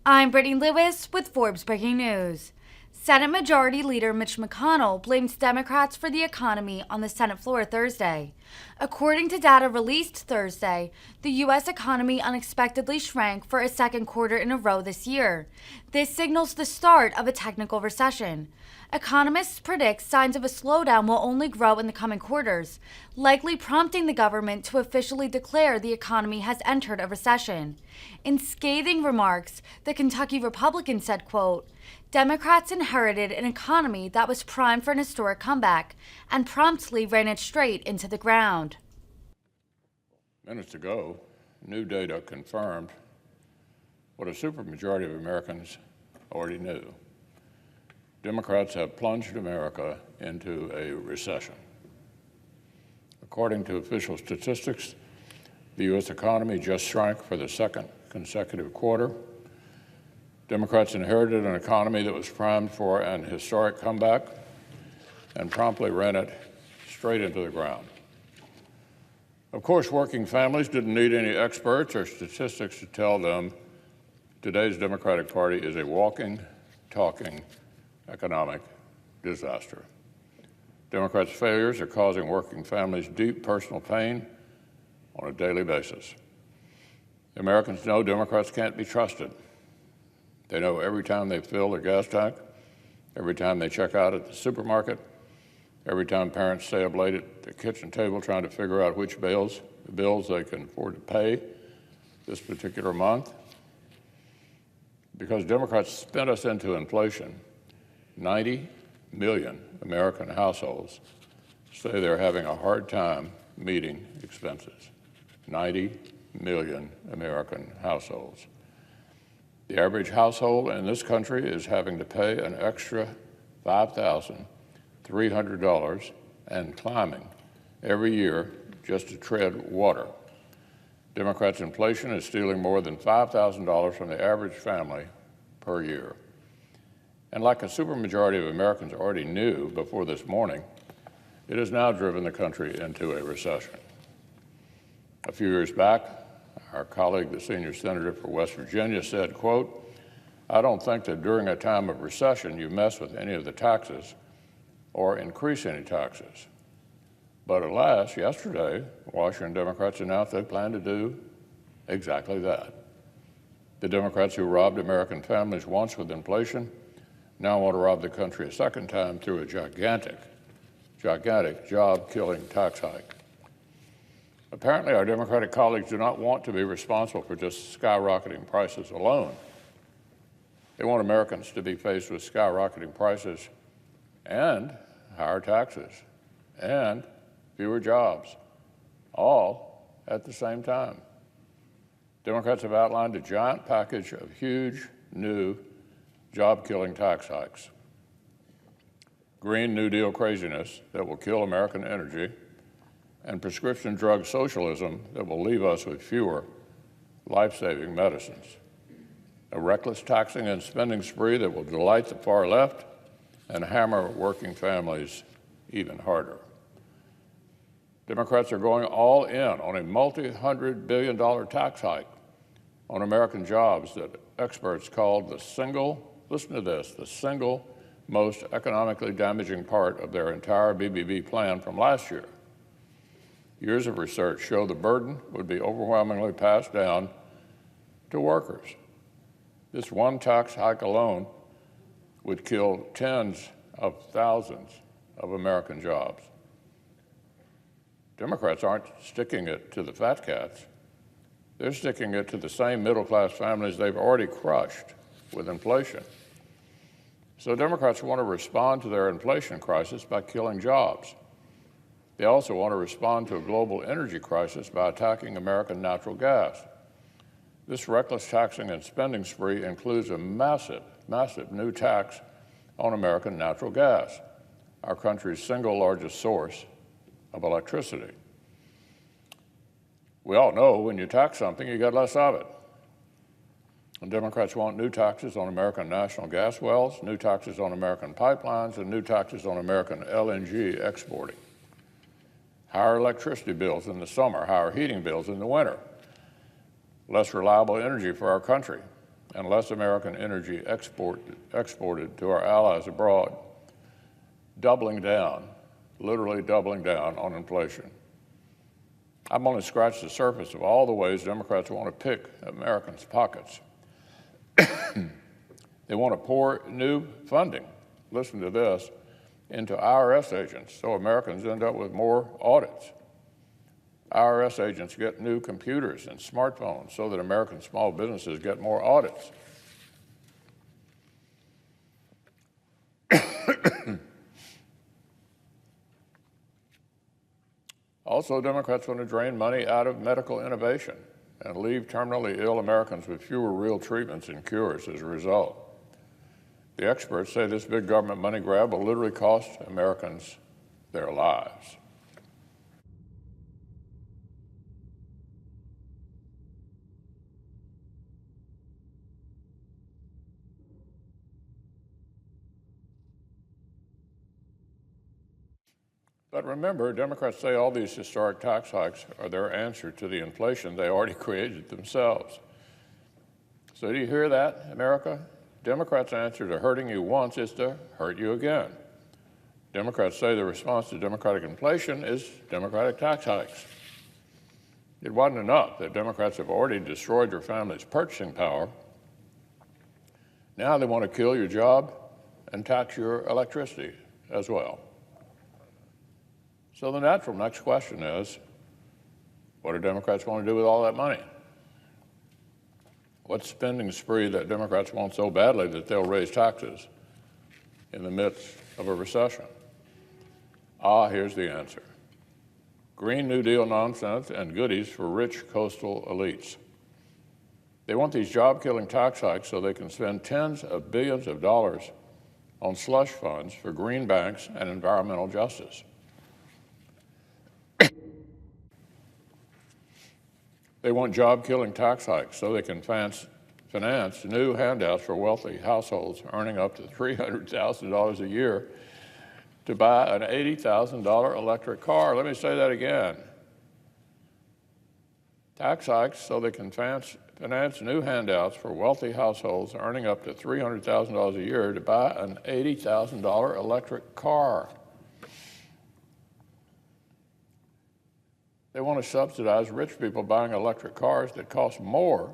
I'm Brittany Lewis with Forbes Breaking News. Senate Majority Leader Mitch McConnell blames Democrats for the economy on the Senate floor Thursday. According to data released Thursday, the U.S. economy unexpectedly shrank for a second quarter in a row this year. This signals the start of a technical recession. Economists predict signs of a slowdown will only grow in the coming quarters, likely prompting the government to officially declare the economy has entered a recession. In scathing remarks, the Kentucky Republican said, quote, "Democrats inherited an economy that was primed for an historic comeback and promptly ran it straight into the ground." Minutes ago, new data confirmed what a supermajority of Americans already knew. Democrats have plunged America into a recession. According to official statistics, the U.S. economy just shrank for the second consecutive quarter. Democrats inherited an economy that was primed for an historic comeback and promptly ran it straight into the ground. Of course, working families didn't need any experts or statistics to tell them today's Democratic Party is a walking, talking economic disaster. Democrats' failures are causing working families deep personal pain on a daily basis. Americans know Democrats can't be trusted. They know every time they fill their gas tank, every time they check out at the supermarket, every time parents stay up late at the kitchen table trying to figure out which bills they can afford to pay this particular month. Because Democrats spent us into inflation, 90 million American households say they're having a hard time meeting expenses. 90 million American households. The average household in this country is having to pay an extra $5,300 and climbing every year just to tread water. Democrats' inflation is stealing more than $5,000 from the average family per year. And like a supermajority of Americans already knew before this morning, it has now driven the country into a recession. A few years back, our colleague, the senior senator for West Virginia, said, quote, "I don't think that during a time of recession you mess with any of the taxes or increase any taxes." But alas, yesterday, Washington Democrats announced they plan to do exactly that. The Democrats who robbed American families once with inflation now want to rob the country a second time through a gigantic job-killing tax hike. Apparently, our Democratic colleagues do not want to be responsible for just skyrocketing prices alone. They want Americans to be faced with skyrocketing prices and higher taxes and fewer jobs, all at the same time. Democrats have outlined a giant package of huge, new, job-killing tax hikes, Green New Deal craziness that will kill American energy, and prescription drug socialism that will leave us with fewer life-saving medicines. A reckless taxing and spending spree that will delight the far left and hammer working families even harder. Democrats are going all in on a multi-hundred billion dollar tax hike on American jobs that experts called the single most economically damaging part of their entire BBB plan from last year. Years of research show the burden would be overwhelmingly passed down to workers. This one tax hike alone would kill tens of thousands of American jobs. Democrats aren't sticking it to the fat cats. They're sticking it to the same middle-class families they've already crushed with inflation. So Democrats want to respond to their inflation crisis by killing jobs. They also want to respond to a global energy crisis by attacking American natural gas. This reckless taxing and spending spree includes a massive new tax on American natural gas, our country's single largest source of electricity. We all know when you tax something, you get less of it. And Democrats want new taxes on American national gas wells, new taxes on American pipelines, and new taxes on American LNG exporting. Higher electricity bills in the summer, higher heating bills in the winter, less reliable energy for our country, and less American energy exported to our allies abroad, doubling down, literally doubling down on inflation. I've only scratched the surface of all the ways Democrats want to pick Americans' pockets. They want to pour new funding, listen to this, into IRS agents so Americans end up with more audits. IRS agents get new computers and smartphones so that American small businesses get more audits. Also, Democrats want to drain money out of medical innovation and leave terminally ill Americans with fewer real treatments and cures as a result. The experts say this big government money grab will literally cost Americans their lives. But remember, Democrats say all these historic tax hikes are their answer to the inflation they already created themselves. So do you hear that, America? Democrats' answer to hurting you once is to hurt you again. Democrats say the response to Democratic inflation is Democratic tax hikes. It wasn't enough that Democrats have already destroyed your family's purchasing power. Now they want to kill your job and tax your electricity as well. So the natural next question is, what do Democrats want to do with all that money? What spending spree that Democrats want so badly that they'll raise taxes in the midst of a recession? Here's the answer. Green New Deal nonsense and goodies for rich coastal elites. They want these job-killing tax hikes so they can spend tens of billions of dollars on slush funds for green banks and environmental justice. They want job-killing tax hikes so they can finance new handouts for wealthy households earning up to $300,000 a year to buy an $80,000 electric car. Let me say that again. Tax hikes so they can finance new handouts for wealthy households earning up to $300,000 a year to buy an $80,000 electric car. They want to subsidize rich people buying electric cars that cost more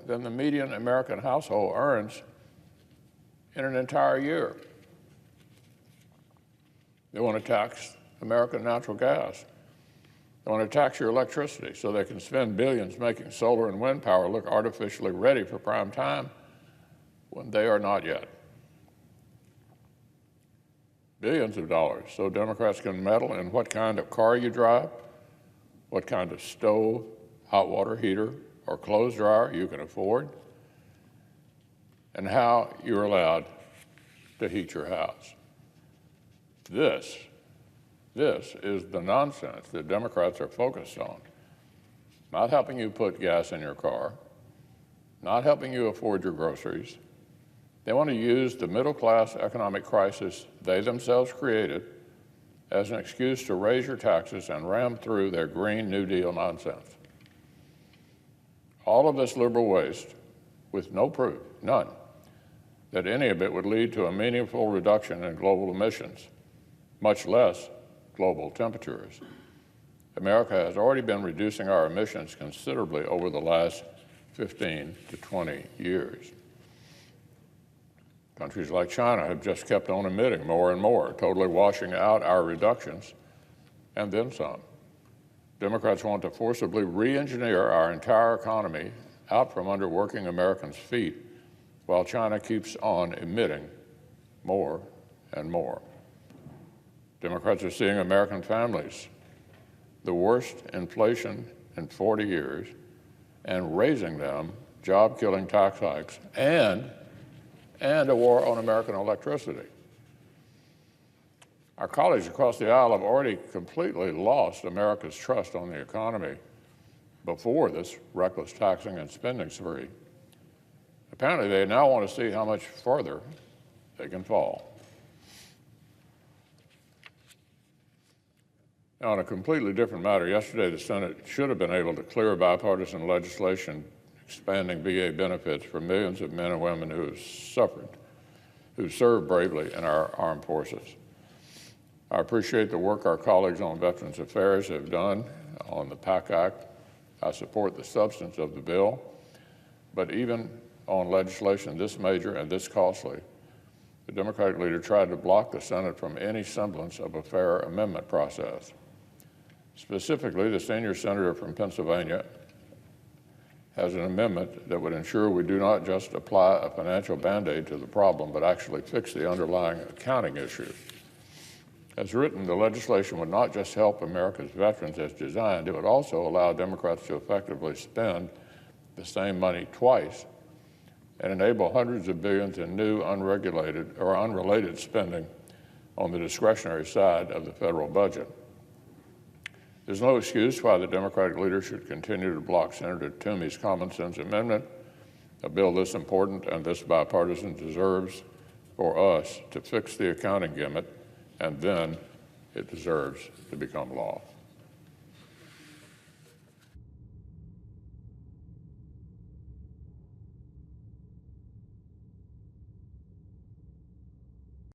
than the median American household earns in an entire year. They want to tax American natural gas. They want to tax your electricity so they can spend billions making solar and wind power look artificially ready for prime time when they are not yet. Billions of dollars so Democrats can meddle in what kind of car you drive, what kind of stove, hot water heater, or clothes dryer you can afford, and how you're allowed to heat your house. This is the nonsense that Democrats are focused on. Not helping you put gas in your car, not helping you afford your groceries. They want to use the middle-class economic crisis they themselves created as an excuse to raise your taxes and ram through their Green New Deal nonsense. All of this liberal waste with no proof, none, that any of it would lead to a meaningful reduction in global emissions, much less global temperatures. America has already been reducing our emissions considerably over the last 15 to 20 years. Countries like China have just kept on emitting more and more, totally washing out our reductions, and then some. Democrats want to forcibly re-engineer our entire economy out from under working Americans' feet, while China keeps on emitting more and more. Democrats are seeing American families, the worst inflation in 40 years, and raising them job-killing tax hikes and a war on American electricity. Our colleagues across the aisle have already completely lost America's trust on the economy before this reckless taxing and spending spree. Apparently, they now want to see how much further they can fall. Now, on a completely different matter, yesterday the Senate should have been able to clear bipartisan legislation expanding VA benefits for millions of men and women who served bravely in our armed forces. I appreciate the work our colleagues on Veterans Affairs have done on the PAC Act. I support the substance of the bill, but even on legislation this major and this costly, the Democratic leader tried to block the Senate from any semblance of a fair amendment process. Specifically, the senior senator from Pennsylvania has an amendment that would ensure we do not just apply a financial Band-Aid to the problem, but actually fix the underlying accounting issue. As written, the legislation would not just help America's veterans as designed, it would also allow Democrats to effectively spend the same money twice and enable hundreds of billions in new unregulated or unrelated spending on the discretionary side of the federal budget. There's no excuse why the Democratic leader should continue to block Senator Toomey's common sense amendment. A bill this important and this bipartisan deserves for us to fix the accounting gimmick, and then it deserves to become law.